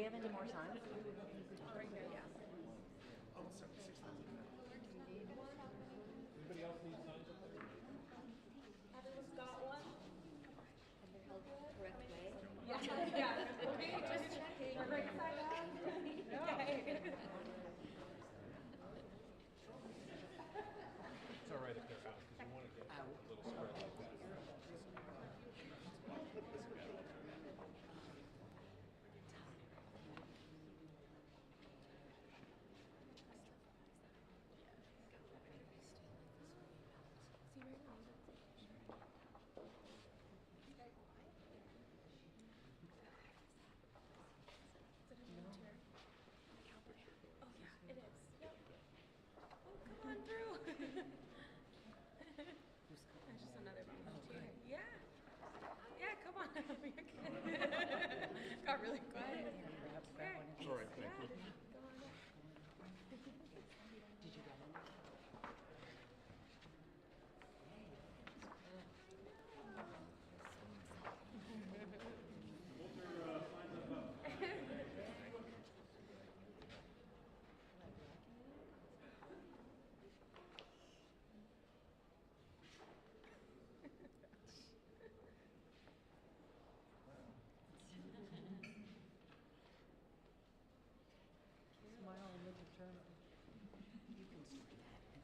have any more signs? Right here, yeah. Oh, 76. Anybody else need signs up there? Everyone's got one? And they're held the correct way? Yeah, yeah. Okay, just checking. We're right side up. Okay. It's all right if they're out because you want to get a little spread like that. See right now. Is it a wheelchair? Oh yeah, it is. Yep. Oh, come on through. There's just another volunteer. Yeah. Yeah, come on. You're good. Got really quiet. Yeah. All right, thank you. Go on up. Did you get them? Smile and look at turn. You can start that and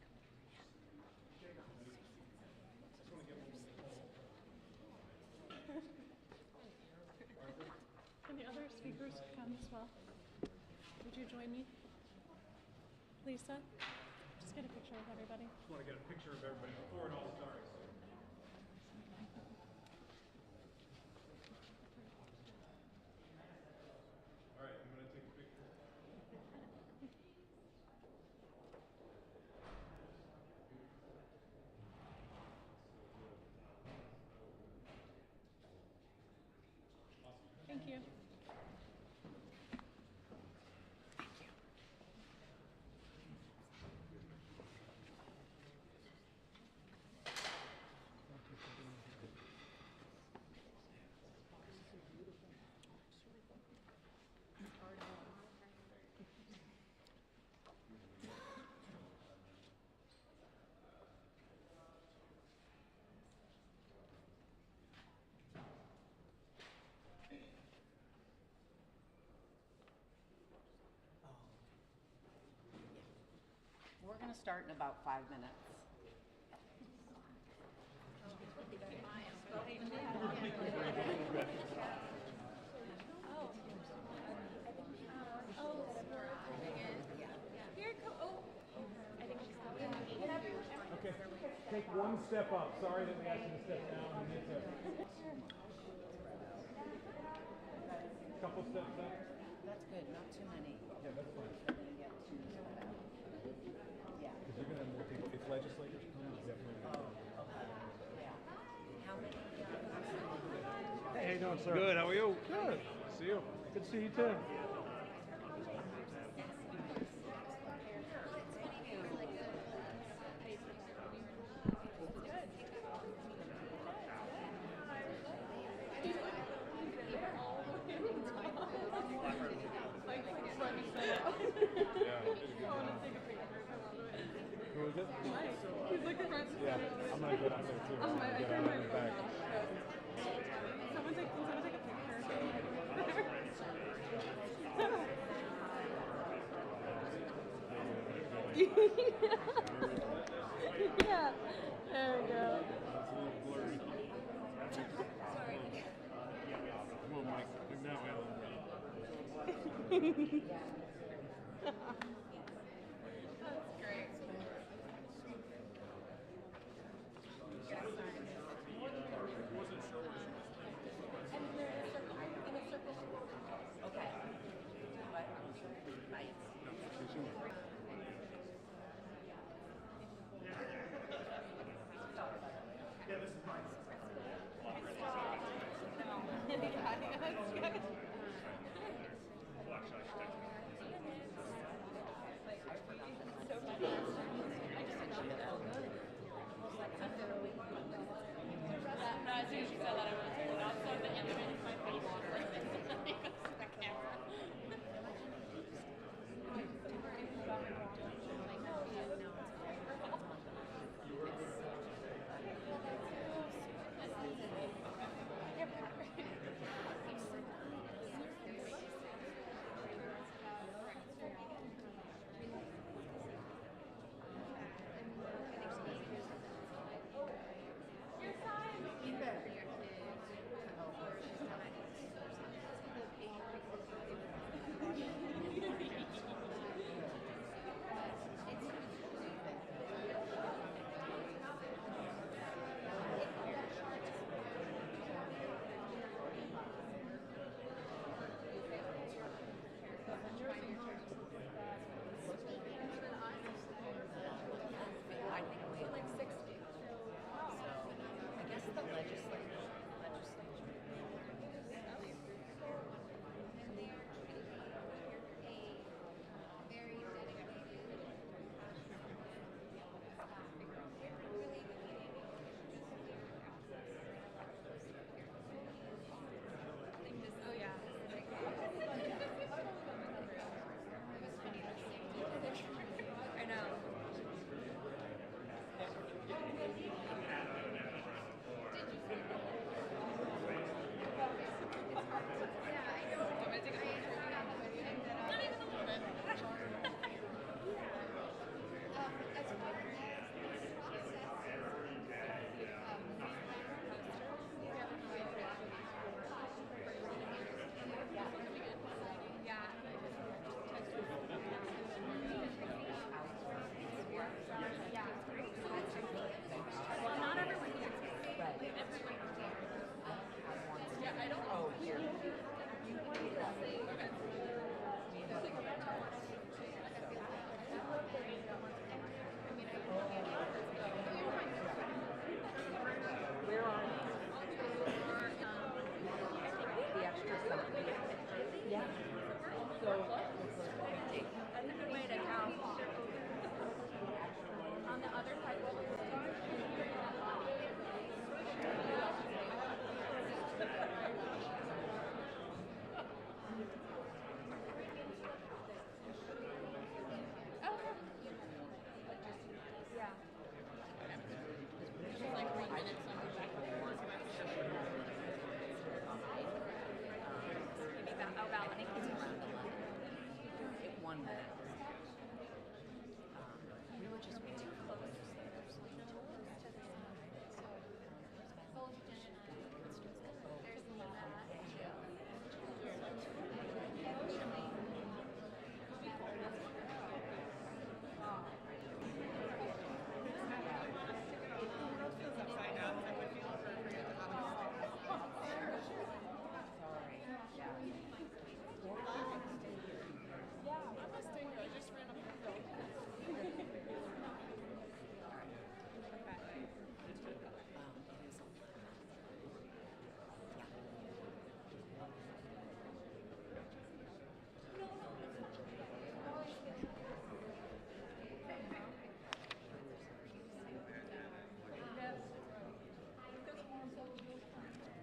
come Can the other speakers come as well? Would you join me? Lisa? Just get a picture with everybody. Just want to get a picture of everybody before it all starts. All right, I'm going to take a picture. Thank you. We're going to start in about 5 minutes. Here, come. Oh. I think she's coming. Okay, take one step up. Sorry that we asked you to step down. You need to. Couple steps up. That's good, not too many. Yeah, that's fine. We're going to get too spread out. Yeah. Because you're going to have more people. If legislators come, it's definitely. Yeah. How many? Hey, how you doing, sir? Good. How are you? Good. See you. Good to see you too. Who is it? He's like the front. Yeah, I'm gonna get out there too. I'm gonna get out in the back. Someone take a picture. Yeah. There we go. It's a little blurry. Come on, Mike. Look that way a little bit. That's great. And they're in a circle. In a circle. Okay. What? Right. Yeah, this is mine. Yeah, that's good. Well, actually, I should text him. That's a good way to count. On the other side, what was the door? Yeah. Maybe balloting. One minute. We were just too close.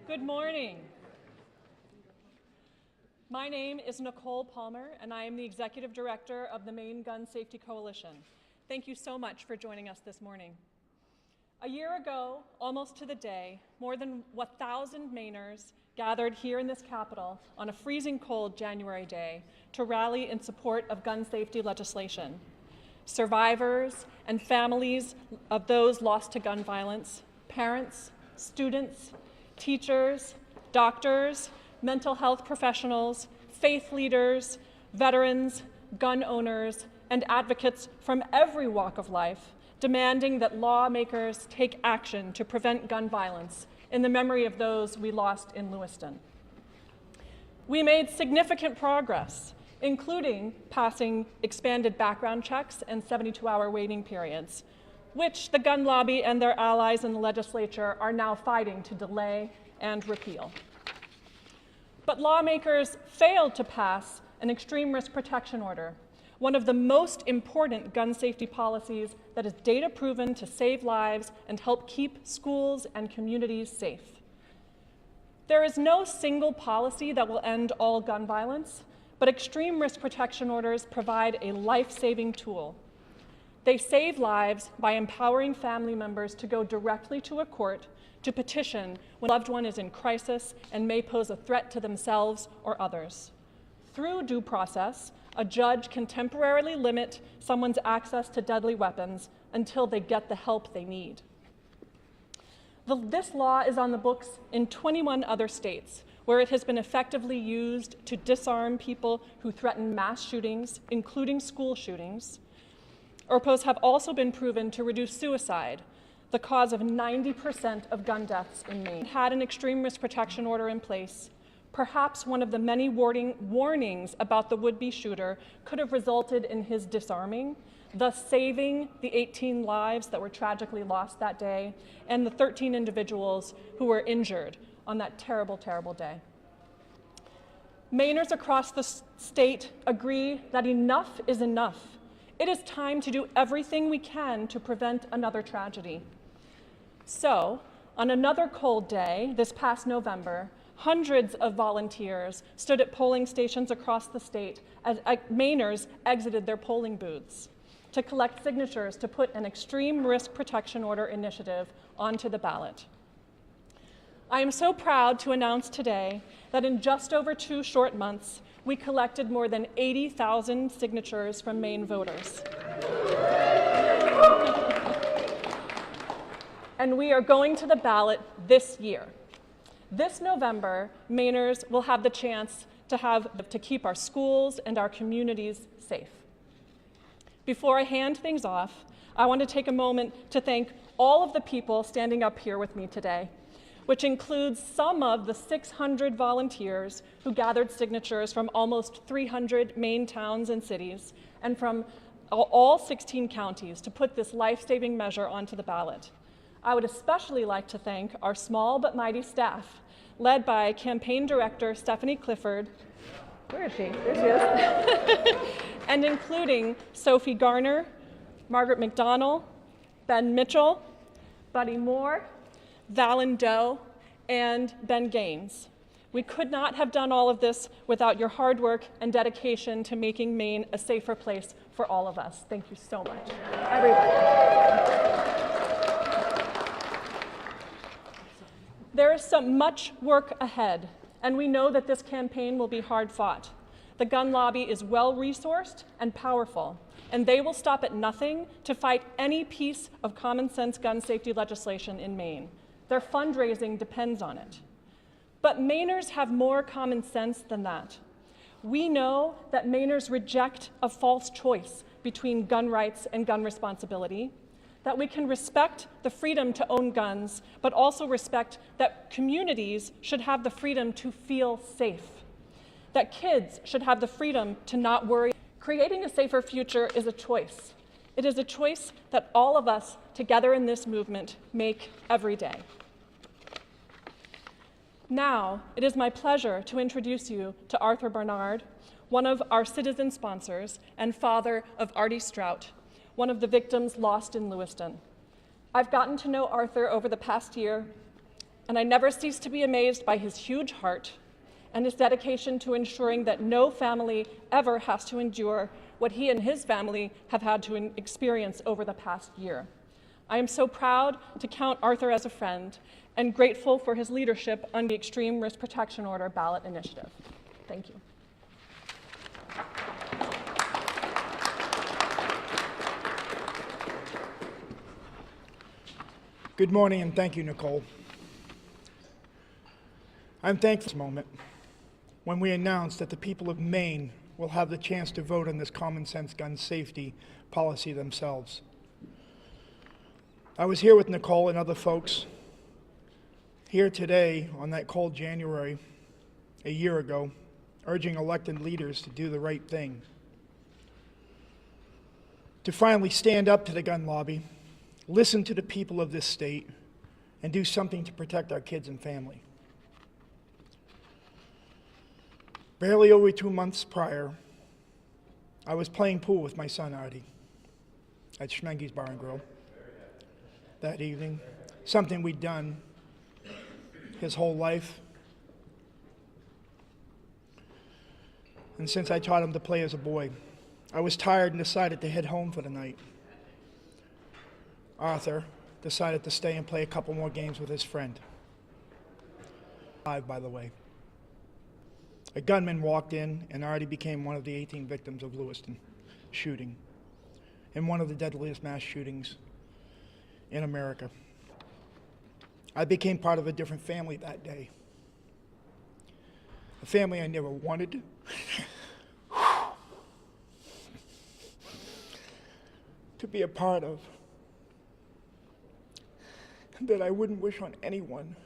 Good morning. My name is Nicole Palmer, and I am the Executive Director of the Maine Gun Safety Coalition. Thank you so much for joining us this morning. A year ago, almost to the day, more than 1,000 Mainers gathered here in this Capitol on a freezing cold January day to rally in support of gun safety legislation. Survivors and families of those lost to gun violence, parents, students, teachers, doctors, mental health professionals, faith leaders, veterans, gun owners, and advocates from every walk of life, demanding that lawmakers take action to prevent gun violence in the memory of those we lost in Lewiston. We made significant progress, including passing expanded background checks and 72-hour waiting periods, which the gun lobby and their allies in the legislature are now fighting to delay and repeal. But lawmakers failed to pass an extreme risk protection order, one of the most important gun safety policies that is data proven to save lives and help keep schools and communities safe. There is no single policy that will end all gun violence, but extreme risk protection orders provide a life-saving tool. They save lives by empowering family members to go directly to a court to petition when a loved one is in crisis and may pose a threat to themselves or others. Through due process, a judge can temporarily limit someone's access to deadly weapons until they get the help they need. This law is on the books in 21 other states, where it has been effectively used to disarm people who threaten mass shootings, including school shootings. ORPOs have also been proven to reduce suicide, the cause of 90% of gun deaths in Maine. Had an extreme risk protection order in place, perhaps one of the many warnings about the would-be shooter could have resulted in his disarming, thus saving the 18 lives that were tragically lost that day and the 13 individuals who were injured on that terrible, terrible day. Mainers across the state agree that enough is enough. It is time to do everything we can to prevent another tragedy. So, on another cold day this past November, hundreds of volunteers stood at polling stations across the state as Mainers exited their polling booths to collect signatures to put an extreme risk protection order initiative onto the ballot. I am so proud to announce today that in just over 2 short months, we collected more than 80,000 signatures from Maine voters. And we are going to the ballot this year. This November, Mainers will have the chance to keep our schools and our communities safe. Before I hand things off, I want to take a moment to thank all of the people standing up here with me today, which includes some of the 600 volunteers who gathered signatures from almost 300 Maine towns and cities and from all 16 counties to put this life-saving measure onto the ballot. I would especially like to thank our small but mighty staff, led by Campaign Director Stephanie Clifford, Where is she? There she is. And including Sophie Garner, Margaret McDonald, Ben Mitchell, Buddy Moore, Valen Doe, and Ben Gaines. We could not have done all of this without your hard work and dedication to making Maine a safer place for all of us. Thank you so much, everybody. There is so much work ahead, and we know that this campaign will be hard fought. The gun lobby is well-resourced and powerful, and they will stop at nothing to fight any piece of common sense gun safety legislation in Maine. Their fundraising depends on it. But Mainers have more common sense than that. We know that Mainers reject a false choice between gun rights and gun responsibility, that we can respect the freedom to own guns, but also respect that communities should have the freedom to feel safe, that kids should have the freedom to not worry. Creating a safer future is a choice. It is a choice that all of us together in this movement make every day. Now, it is my pleasure to introduce you to Arthur Barnard, one of our citizen sponsors and father of Artie Strout, one of the victims lost in Lewiston. I've gotten to know Arthur over the past year, and I never cease to be amazed by his huge heart and his dedication to ensuring that no family ever has to endure what he and his family have had to experience over the past year. I am so proud to count Arthur as a friend and grateful for his leadership on the Extreme Risk Protection Order ballot initiative. Thank you. Good morning, and thank you, Nicole. I'm thankful for this moment when we announced that the people of Maine will have the chance to vote on this common sense gun safety policy themselves. I was here with Nicole and other folks here today on that cold January a year ago, urging elected leaders to do the right thing, to finally stand up to the gun lobby, listen to the people of this state, and do something to protect our kids and family. Barely over 2 months prior, I was playing pool with my son Artie at Schmenge's Bar and Grill that evening, something we'd done his whole life. And since I taught him to play as a boy, I was tired and decided to head home for the night. Arthur decided to stay and play a couple more games with his friend. By the way. A gunman walked in and Artie became one of the 18 victims of Lewiston shooting, and one of the deadliest mass shootings in America. I became part of a different family that day. A family I never wanted to be a part of, that I wouldn't wish on anyone.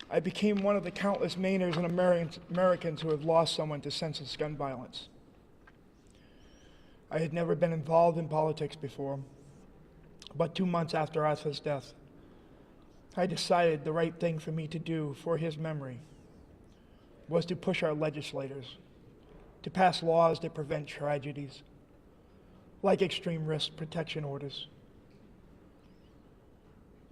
I became one of the countless Mainers and Americans who have lost someone to senseless gun violence. I had never been involved in politics before, but 2 months after Arthur's death, I decided the right thing for me to do for his memory was to push our legislators to pass laws that prevent tragedies, like extreme risk protection orders.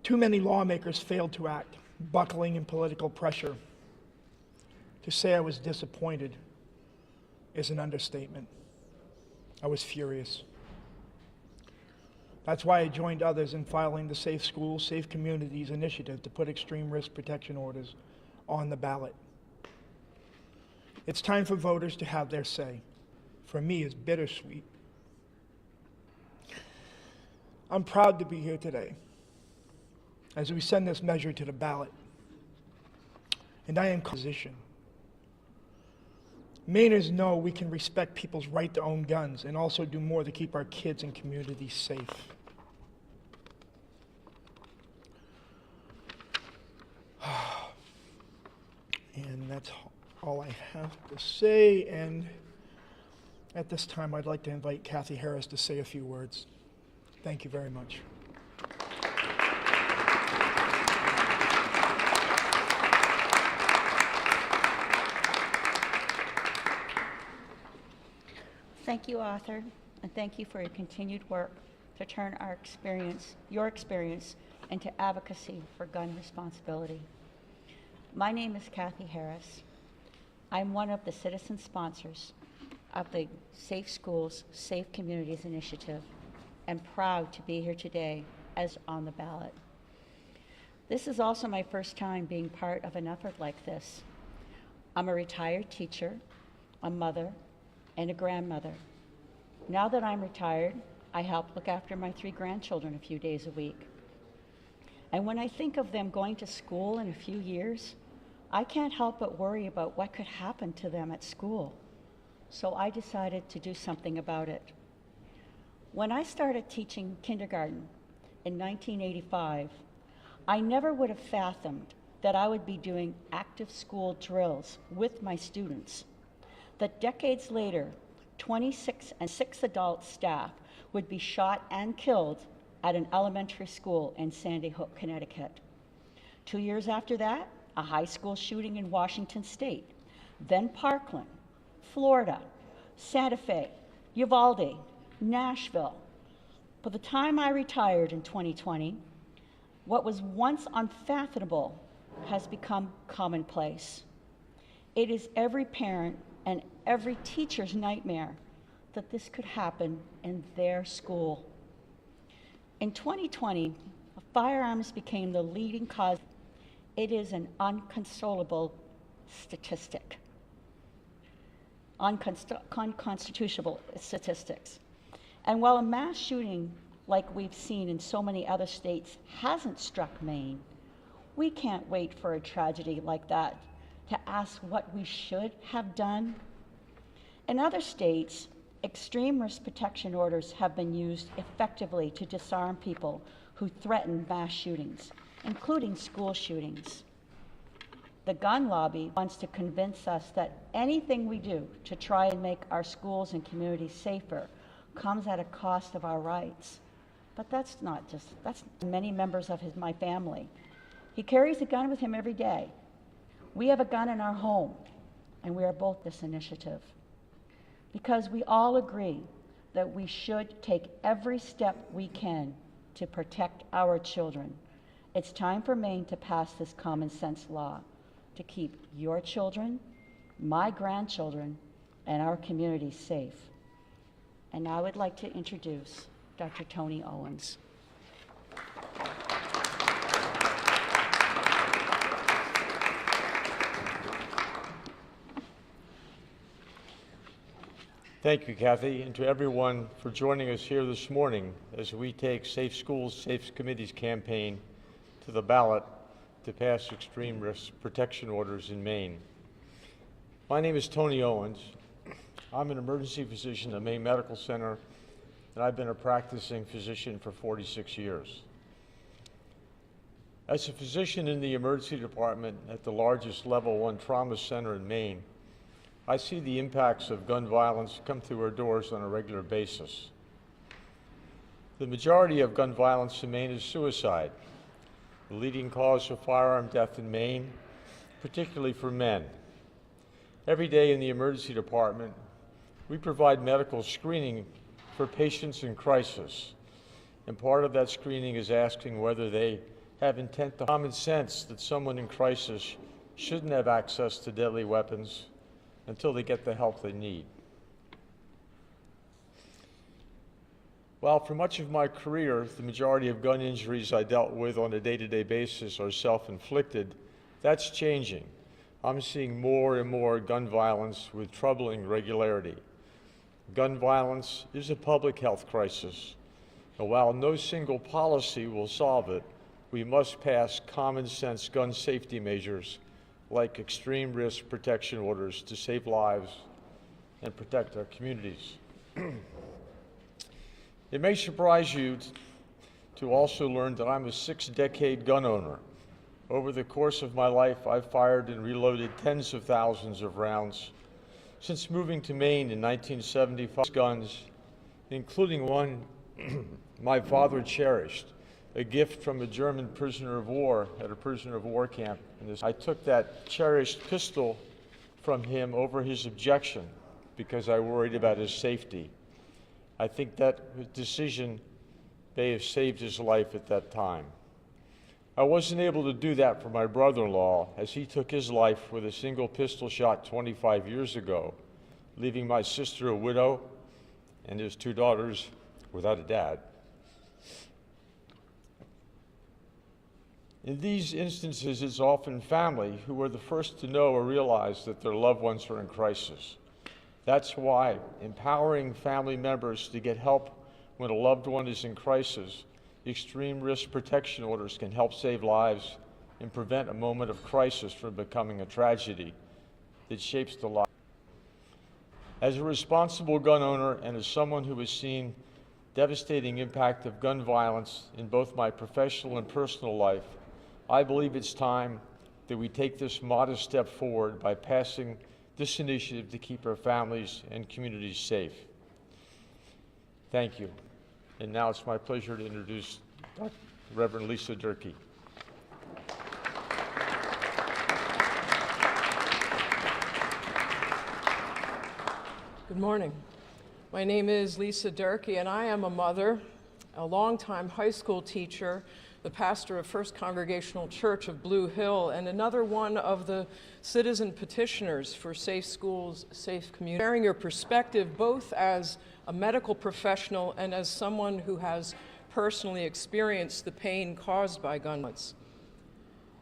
Too many lawmakers failed to act, buckling in political pressure. To say I was disappointed is an understatement. I was furious. That's why I joined others in filing the Safe Schools, Safe Communities initiative to put extreme risk protection orders on the ballot. It's time for voters to have their say. For me, it's bittersweet. I'm proud to be here today as we send this measure to the ballot. And I am in position. Mainers know we can respect people's right to own guns and also do more to keep our kids and communities safe. And that's all I have to say. And at this time, I'd like to invite Kathy Harris to say a few words. Thank you very much. Thank you, Arthur, and thank you for your continued work to turn your experience into advocacy for gun responsibility. My name is Kathy Harris. I'm one of the citizen sponsors of the Safe Schools, Safe Communities initiative, and proud to be here today as on the ballot. This is also my first time being part of an effort like this. I'm a retired teacher, a mother, and a grandmother. Now that I'm retired, I help look after my 3 grandchildren a few days a week. And when I think of them going to school in a few years, I can't help but worry about what could happen to them at school. So I decided to do something about it. When I started teaching kindergarten in 1985, I never would have fathomed that I would be doing active school drills with my students. That decades later, 26 and 6 adult staff would be shot and killed at an elementary school in Sandy Hook, Connecticut. 2 years after that, a high school shooting in Washington State, then Parkland, Florida, Santa Fe, Uvalde, Nashville. By the time I retired in 2020, what was once unfathomable has become commonplace. It is every parent and every teacher's nightmare that this could happen in their school. In 2020, firearms became the leading cause. It is an unconsolable statistic, unconstitutional statistics. And while a mass shooting like we've seen in so many other states hasn't struck Maine, we can't wait for a tragedy like that to ask what we should have done. In other states, extreme risk protection orders have been used effectively to disarm people who threaten mass shootings, including school shootings. The gun lobby wants to convince us that anything we do to try and make our schools and communities safer comes at a cost of our rights. But that's many members of my family. He carries a gun with him every day. We have a gun in our home, and we are both this initiative. Because we all agree that we should take every step we can to protect our children. It's time for Maine to pass this common sense law to keep your children, my grandchildren, and our community safe. And now I would like to introduce Dr. Tony Owens. Thank you, Kathy, and to everyone for joining us here this morning as we take Safe Schools, Safe Communities campaign to the ballot to pass extreme risk protection orders in Maine. My name is Tony Owens. I'm an emergency physician at Maine Medical Center, and I've been a practicing physician for 46 years. As a physician in the emergency department at the largest level 1 trauma center in Maine, I see the impacts of gun violence come through our doors on a regular basis. The majority of gun violence in Maine is suicide, the leading cause of firearm death in Maine, particularly for men. Every day in the emergency department, we provide medical screening for patients in crisis, and part of that screening is asking whether they have intent to common sense that someone in crisis shouldn't have access to deadly weapons until they get the help they need. While for much of my career, the majority of gun injuries I dealt with on a day-to-day basis are self-inflicted, that's changing. I'm seeing more and more gun violence with troubling regularity. Gun violence is a public health crisis, and while no single policy will solve it, we must pass common sense gun safety measures like extreme risk protection orders to save lives and protect our communities. It may surprise you to also learn that I'm a 6-decade gun owner. Over the course of my life, I've fired and reloaded tens of thousands of rounds. Since moving to Maine in 1975, guns, including one my father cherished, a gift from a German prisoner of war at a prisoner of war camp. I took that cherished pistol from him over his objection because I worried about his safety. I think that decision may have saved his life at that time. I wasn't able to do that for my brother-in-law, as he took his life with a single pistol shot 25 years ago, leaving my sister a widow and his 2 daughters without a dad. In these instances, it's often family who are the first to know or realize that their loved ones are in crisis. That's why empowering family members to get help when a loved one is in crisis, extreme risk protection orders can help save lives and prevent a moment of crisis from becoming a tragedy that shapes the life. As a responsible gun owner and as someone who has seen devastating impact of gun violence in both my professional and personal life, I believe it's time that we take this modest step forward by passing this initiative to keep our families and communities safe. Thank you. And now it's my pleasure to introduce Reverend Lisa Durkee. Good morning. My name is Lisa Durkee, and I am a mother, a longtime high school teacher, the pastor of First Congregational Church of Blue Hill, and another one of the citizen petitioners for safe schools, safe communities. Sharing your perspective both as a medical professional and as someone who has personally experienced the pain caused by gun violence.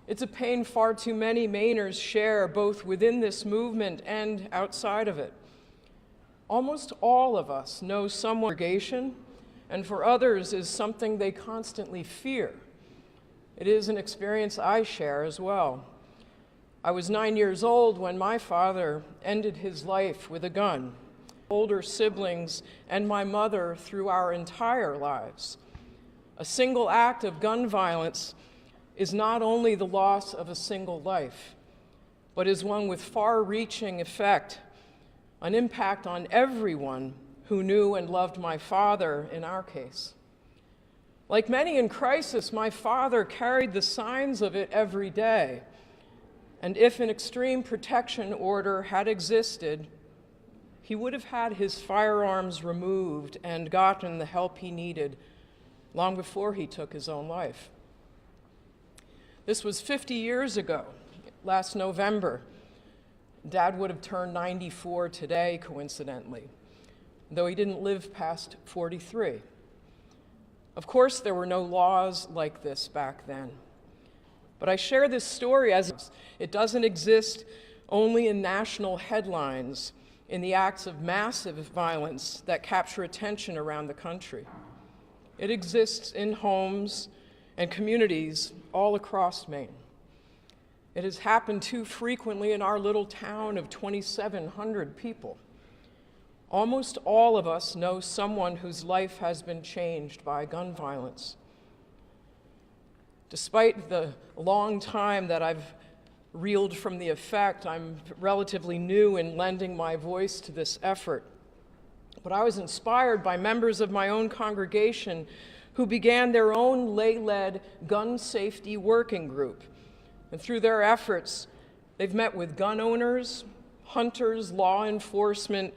It's a pain far too many Mainers share, both within this movement and outside of it. Almost all of us know someone in congregation, and for others is something they constantly fear. It is an experience I share as well. I was 9 years old when my father ended his life with a gun. Older siblings and my mother through our entire lives. A single act of gun violence is not only the loss of a single life, but is one with far-reaching effect, an impact on everyone who knew and loved my father in our case. Like many in crisis, my father carried the signs of it every day. And if an extreme protection order had existed, he would have had his firearms removed and gotten the help he needed long before he took his own life. This was 50 years ago, last November. Dad would have turned 94 today, coincidentally, though he didn't live past 43. Of course, there were no laws like this back then. But I share this story as it doesn't exist only in national headlines, in the acts of massive violence that capture attention around the country. It exists in homes and communities all across Maine. It has happened too frequently in our little town of 2,700 people. Almost all of us know someone whose life has been changed by gun violence. Despite the long time that I've reeled from the effect, I'm relatively new in lending my voice to this effort. But I was inspired by members of my own congregation who began their own lay-led gun safety working group. And through their efforts, they've met with gun owners, hunters, law enforcement,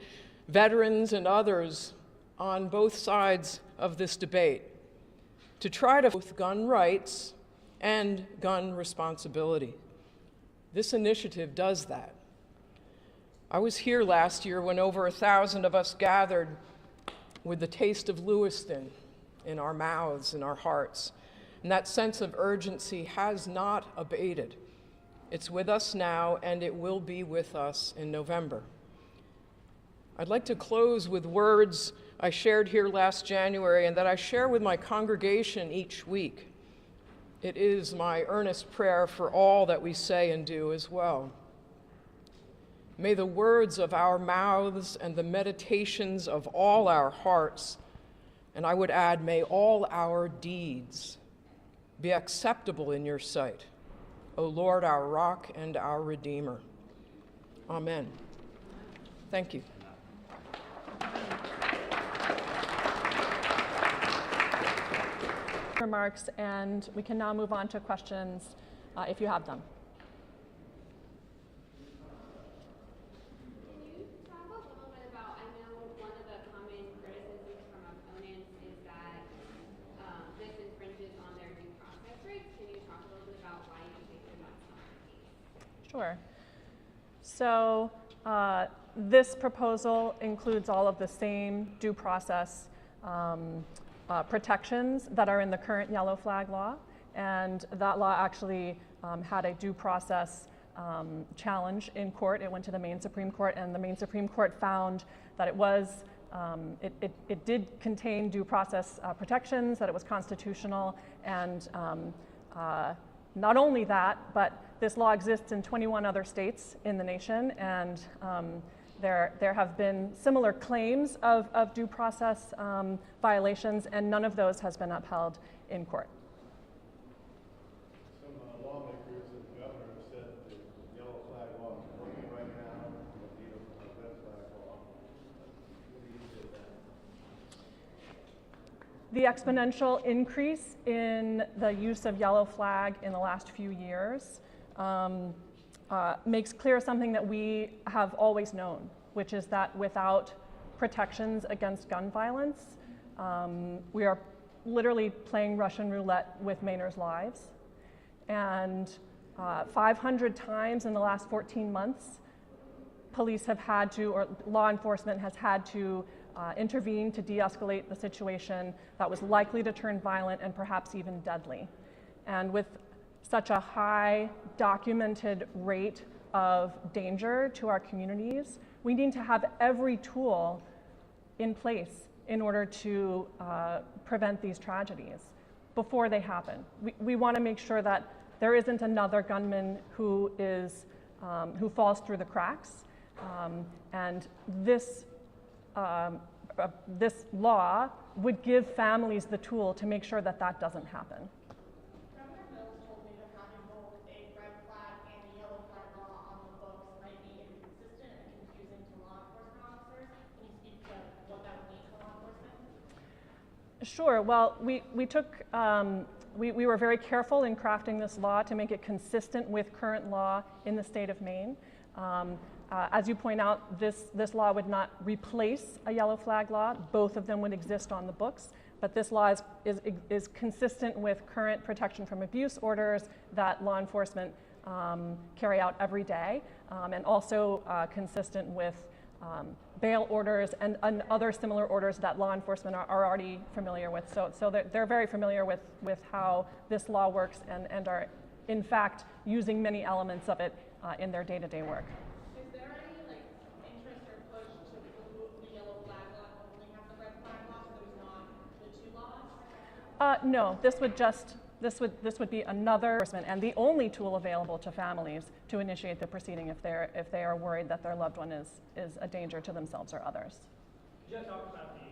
veterans, and others on both sides of this debate to try to both gun rights and gun responsibility. This initiative does that. I was here last year when over 1,000 of us gathered with the taste of Lewiston in our mouths and our hearts. And that sense of urgency has not abated. It's with us now, and it will be with us in November. I'd like to close with words I shared here last January and that I share with my congregation each week. It is my earnest prayer for all that we say and do as well. May the words of our mouths and the meditations of all our hearts, and I would add, may all our deeds be acceptable in your sight, O Lord, our rock and our Redeemer. Amen. Thank you. Remarks, and we can now move on to questions if you have them. Can you talk a little bit about Sure. So this proposal includes all of the same due process protections that are in the current yellow flag law. And that law actually had a due process challenge in court. It went to the Maine Supreme Court, and the Maine Supreme Court found that it was, it did contain due process protections, that it was constitutional, and not only that, but this law exists in 21 other states in the nation, and there have been similar claims of due process violations, and none of those has been upheld in court. Some lawmakers and the governor have said that the yellow flag law is working right now, and the red flag law. What do you say to that? The exponential increase in the use of yellow flag in the last few years makes clear something that we have always known, which is that without protections against gun violence, we are literally playing Russian roulette with Mainers' lives. And 500 times in the last 14 months, police have had to, or law enforcement has had to intervene to de-escalate the situation that was likely to turn violent and perhaps even deadly. And with such a high documented rate of danger to our communities, we need to have every tool in place in order to prevent these tragedies before they happen. We want to make sure that there isn't another gunman who falls through the cracks. And this law would give families the tool to make sure that that doesn't happen. Governor Mills told me that having both a red flag and a yellow flag law on the books might be inconsistent and confusing to law enforcement officers. Can you speak to what that would mean for law enforcement? Sure. Well, we were very careful in crafting this law to make it consistent with current law in the state of Maine. As you point out, this law would not replace a yellow flag law. Both of them would exist on the books, but this law is consistent with current protection from abuse orders that law enforcement carry out every day, and also consistent with bail orders and other similar orders that law enforcement are already familiar with. So they're very familiar with how this law works and are, in fact, using many elements of it in their day-to-day work. Is there any interest or push to remove the yellow flag law and only have the red flag law so there's not the two laws? No, this would be another enforcement and the only tool available to families to initiate the proceeding if they are worried that their loved one is a danger to themselves or others. Could you talk about the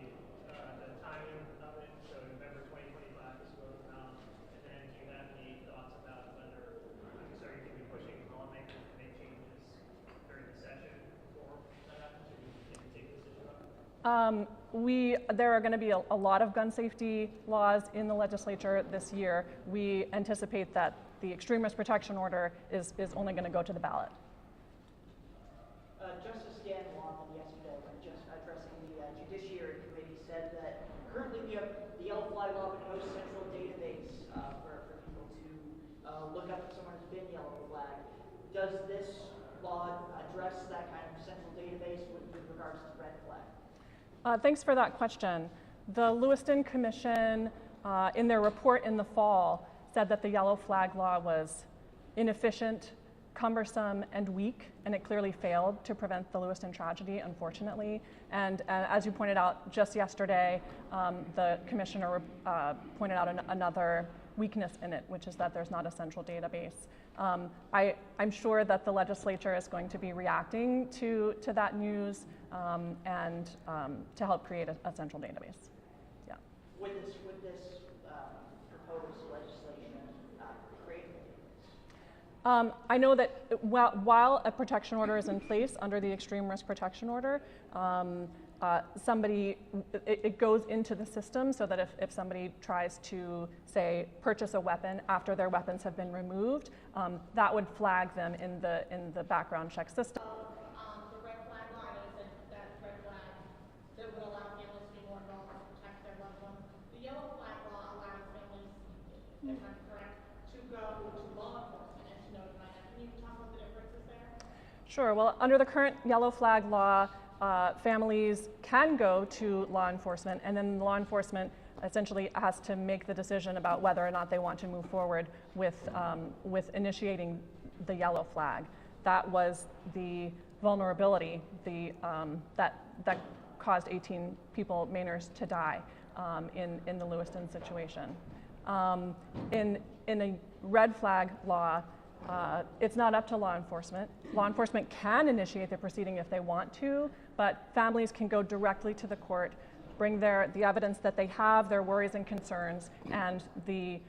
timing of it? So November 2025 is supposed to come, and then do you have any thoughts about whether, I'm sorry, you could be pushing lawmakers to make changes during the session before that happens, or you can take this issue up? There are going to be a lot of gun safety laws in the legislature this year. We anticipate that the extreme risk protection order is only going to go to the ballot. Justice Dan Lawman yesterday, when just addressing the Judiciary Committee, said that currently the yellow flag law would host central database for people to look up if someone has been yellow flag. Does this law address that kind of central database with regards to red flag? Thanks for that question. The Lewiston Commission, in their report in the fall, said that the yellow flag law was inefficient, cumbersome, and weak, and it clearly failed to prevent the Lewiston tragedy, unfortunately. And as you pointed out just yesterday, the commissioner pointed out another weakness in it, which is that there's not a central database. I'm sure that the legislature is going to be reacting to that news and to help create a central database. Yeah. Would this proposed legislation create a database? I know that while a protection order is in place under the extreme risk protection order, it goes into the system so that if somebody tries to, say, purchase a weapon after their weapons have been removed, that would flag them in the background check system. The red flag law, I know that red flag that would allow families to be more involved and protect their loved ones. The yellow flag law allows families, if I'm correct, to go to law enforcement and to notify them. Can you talk about the differences Sure. Well, under the current yellow flag law, families can go to law enforcement, and then law enforcement essentially has to make the decision about whether or not they want to move forward with initiating the yellow flag. That was the vulnerability that caused 18 people, Mainers, to die in the Lewiston situation. In a red flag law, it's not up to law enforcement. Law enforcement can initiate the proceeding if they want to, but families can go directly to the court, bring the evidence that they have, their worries and concerns, and the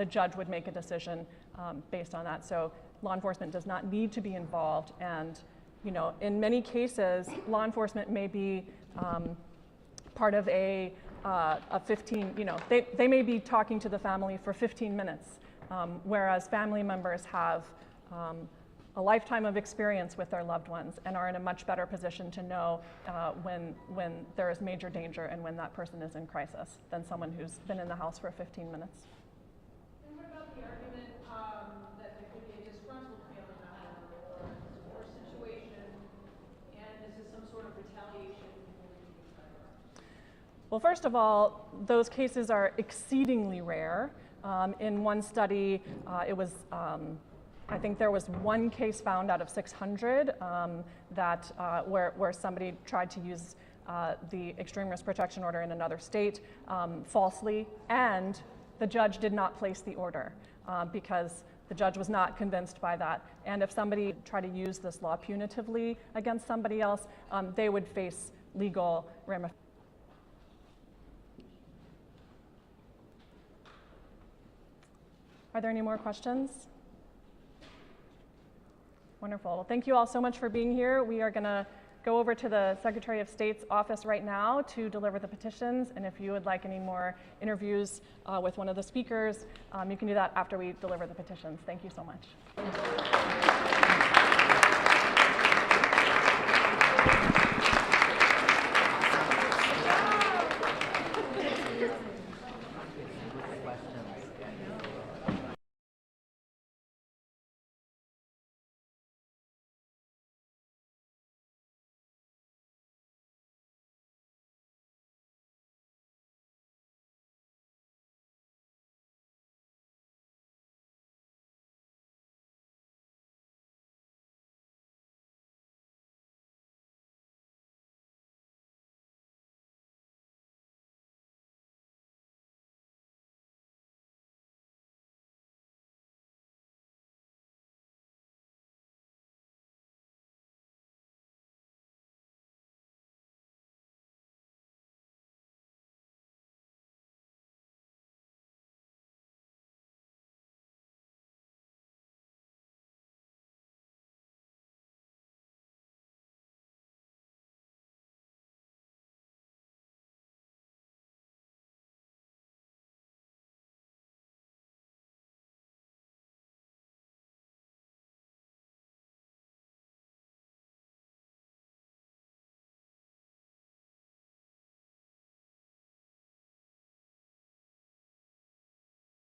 judge would make a decision based on that. So law enforcement does not need to be involved, and in many cases, law enforcement may be part of a 15, they may be talking to the family for 15 minutes, whereas family members have a lifetime of experience with their loved ones and are in a much better position to know when there is major danger and when that person is in crisis than someone who's been in the house for 15 minutes. And what about the argument that there could be a disgruntled family member or a divorce situation, and this is some sort of retaliation? Well, first of all, those cases are exceedingly rare. In one study, it was, I think there was one case found out of 600 where somebody tried to use the extreme risk protection order in another state falsely, and the judge did not place the order because the judge was not convinced by that. And if somebody tried to use this law punitively against somebody else, they would face legal ramifications. Are there any more questions? Wonderful. Well, thank you all so much for being here. We are going to go over to the Secretary of State's office right now to deliver the petitions. And if you would like any more interviews with one of the speakers, you can do that after we deliver the petitions. Thank you so much.